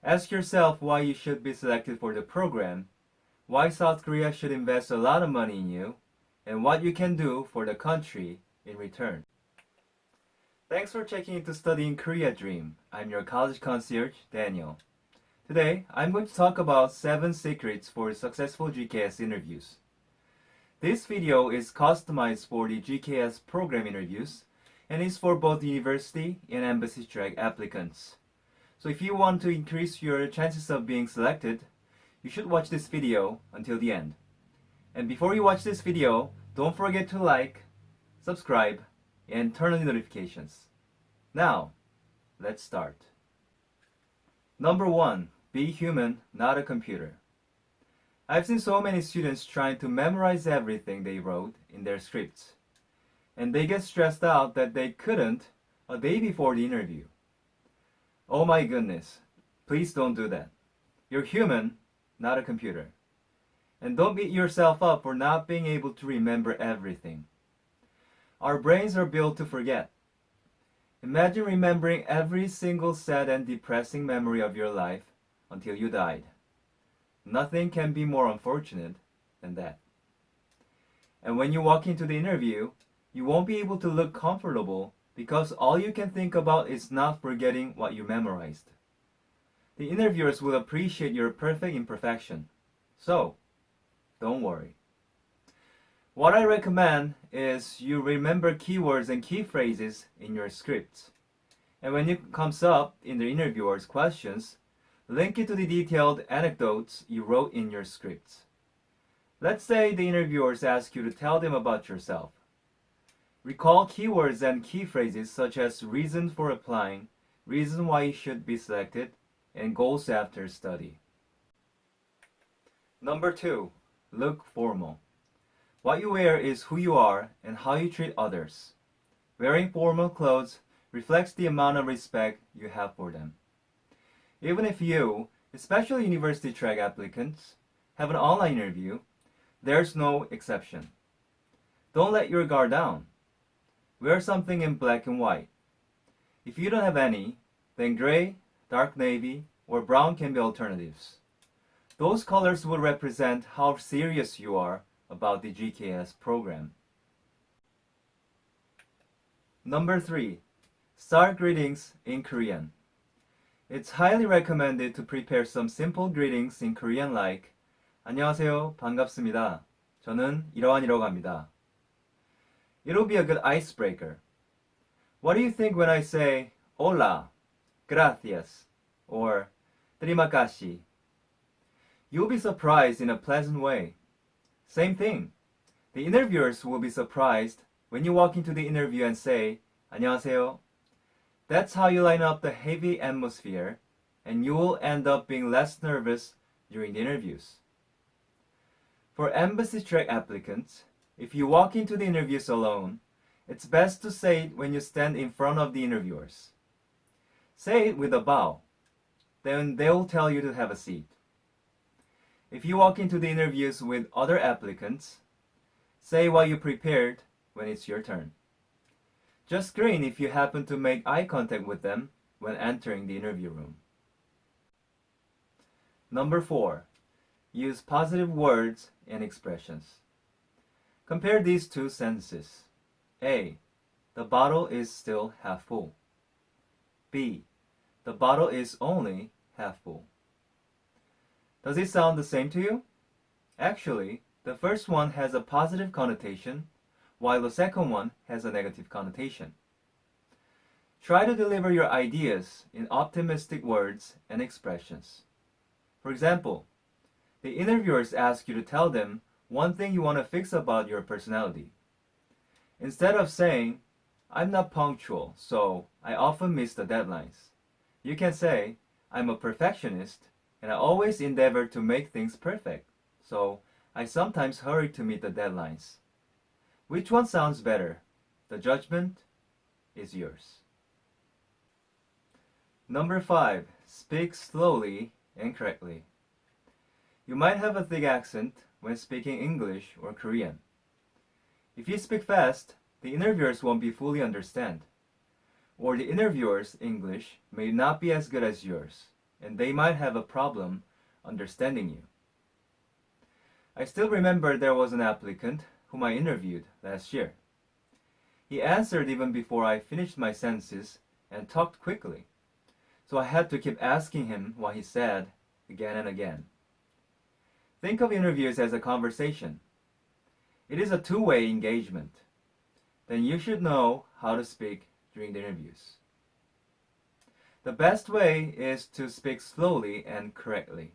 Ask yourself why you should be selected for the program, why South Korea should invest a lot of money in you, and what you can do for the country in return. Thanks for checking into Studying Korea Dream. I'm your college concierge, Daniel. Today, I'm going to talk about 7 secrets for successful GKS interviews. This video is customized for the GKS program interviews and is for both university and embassy track applicants. So if you want to increase your chances of being selected, you should watch this video until the end. And before you watch this video, don't forget to like, subscribe, and turn on the notifications. Now, let's start. Number 1. Be human, not a computer. I've seen so many students trying to memorize everything they wrote in their scripts, and they get stressed out that they couldn't a day before the interview. Oh my goodness, please don't do that. You're human, not a computer. And don't beat yourself up for not being able to remember everything. Our brains are built to forget. Imagine remembering every single sad and depressing memory of your life until you died. Nothing can be more unfortunate than that. And when you walk into the interview, you won't be able to look comfortable because all you can think about is not forgetting what you memorized. The interviewers will appreciate your perfect imperfection. So, don't worry. What I recommend is you remember keywords and key phrases in your scripts. And when it comes up in the interviewer's questions, link it to the detailed anecdotes you wrote in your scripts. Let's say the interviewers ask you to tell them about yourself. Recall keywords and key phrases such as reason for applying, reason why you should be selected, and goals after study. Number 2. Look formal. What you wear is who you are and how you treat others. Wearing formal clothes reflects the amount of respect you have for them. Even if you, especially university track applicants, have an online interview, there's no exception. Don't let your guard down. Wear something in black and white. If you don't have any, then gray, dark navy, or brown can be alternatives. Those colors will represent how serious you are about the GKS program. Number 3. Start greetings in Korean. It's highly recommended to prepare some simple greetings in Korean like 안녕하세요, 반갑습니다. 저는 이러이러고 합니다. It'll be a good icebreaker. What do you think when I say hola, gracias, or terima kasih? You'll be surprised in a pleasant way. Same thing. The interviewers will be surprised when you walk into the interview and say 안녕하세요. That's how you line up the heavy atmosphere, and you will end up being less nervous during the interviews. For embassy track applicants, if you walk into the interviews alone, it's best to say it when you stand in front of the interviewers. Say it with a bow. Then they'll tell you to have a seat. If you walk into the interviews with other applicants, say what you prepared when it's your turn. Just grin if you happen to make eye contact with them when entering the interview room. Number 4. Use positive words and expressions. Compare these 2 sentences. A. The bottle is still half full. B. The bottle is only half full. Does it sound the same to you? Actually, the first one has a positive connotation, while the second one has a negative connotation. Try to deliver your ideas in optimistic words and expressions. For example, the interviewers ask you to tell them one thing you want to fix about your personality. Instead of saying, I'm not punctual, so I often miss the deadlines, you can say, I'm a perfectionist and I always endeavor to make things perfect, so I sometimes hurry to meet the deadlines. Which one sounds better? The judgment is yours. Number 5. Speak slowly and correctly. You might have a thick accent when speaking English or Korean. If you speak fast, the interviewers won't be fully understand, or the interviewer's English may not be as good as yours. and they might have a problem understanding you. I still remember there was an applicant whom I interviewed last year. He answered even before I finished my sentences and talked quickly, so I had to keep asking him what he said again and again. Think of interviews as a conversation. It is a two-way engagement. Then you should know how to speak during the interviews. The best way is to speak slowly and correctly.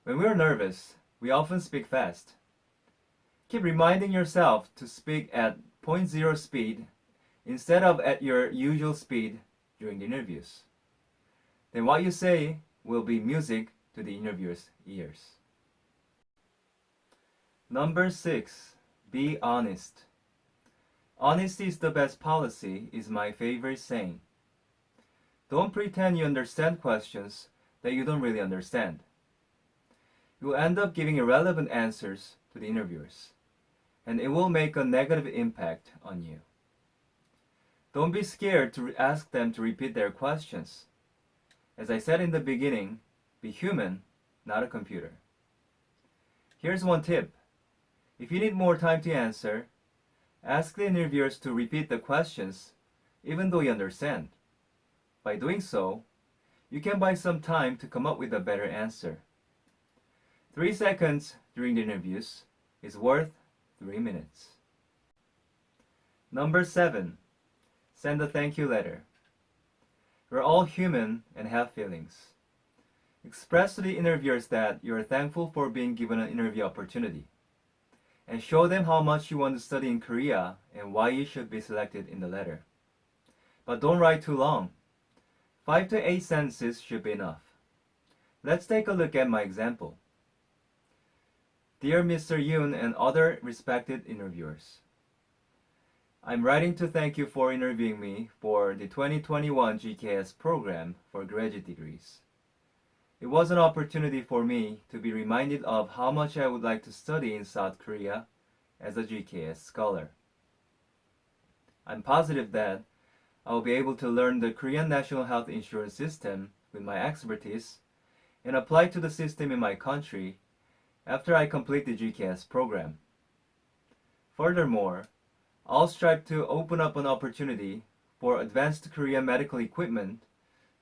When we are nervous, we often speak fast. Keep reminding yourself to speak at 0.0 speed instead of at your usual speed during the interviews. Then what you say will be music to the interviewer's ears. Number 6. Be honest. Honesty is the best policy is my favorite saying. Don't pretend you understand questions that you don't really understand. You will end up giving irrelevant answers to the interviewers, and it will make a negative impact on you. Don't be scared to ask them to repeat their questions. As I said in the beginning, be human, not a computer. Here's one tip. If you need more time to answer, ask the interviewers to repeat the questions even though you understand. By doing so, you can buy some time to come up with a better answer. 3 seconds during the interviews is worth 3 minutes. Number 7. Send a thank you letter. We're all human and have feelings. Express to the interviewers that you are thankful for being given an interview opportunity, and show them how much you want to study in Korea and why you should be selected in the letter. But don't write too long. 5 to 8 sentences should be enough. Let's take a look at my example. Dear Mr. Yoon and other respected interviewers, I'm writing to thank you for interviewing me for the 2021 GKS program for graduate degrees. It was an opportunity for me to be reminded of how much I would like to study in South Korea as a GKS scholar. I'm positive that I will be able to learn the Korean National Health Insurance System with my expertise and apply to the system in my country after I complete the GKS program. Furthermore, I'll strive to open up an opportunity for advanced Korean medical equipment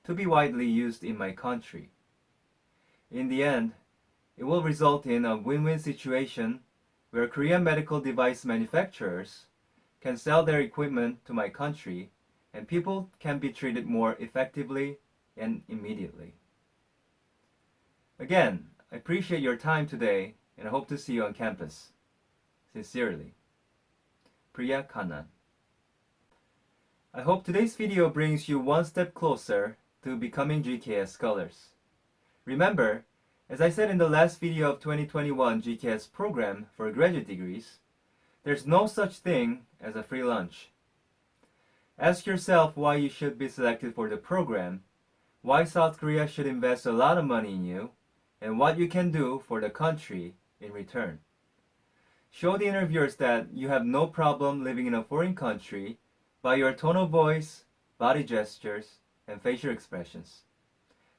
to be widely used in my country. In the end, it will result in a win-win situation where Korean medical device manufacturers can sell their equipment to my country and people can be treated more effectively and immediately. Again, I appreciate your time today and I hope to see you on campus. Sincerely, Priya Kannan. I hope today's video brings you one step closer to becoming GKS scholars. Remember, as I said in the last video of 2021 GKS program for graduate degrees, there's no such thing as a free lunch. Ask yourself why you should be selected for the program, why South Korea should invest a lot of money in you, and what you can do for the country in return. Show the interviewers that you have no problem living in a foreign country by your tone of voice, body gestures, and facial expressions.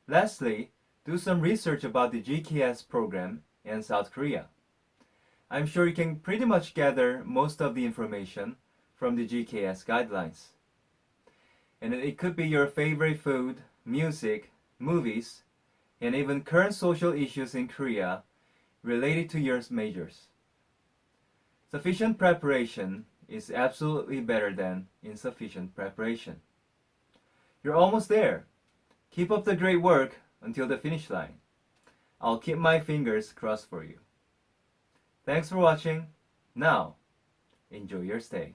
Lastly, do some research about the GKS program in South Korea. I'm sure you can pretty much gather most of the information from the GKS guidelines. And it could be your favorite food, music, movies, and even current social issues in Korea related to your majors. Sufficient preparation is absolutely better than insufficient preparation. You're almost there. Keep up the great work until the finish line. I'll keep my fingers crossed for you. Thanks for watching. Now, enjoy your stay.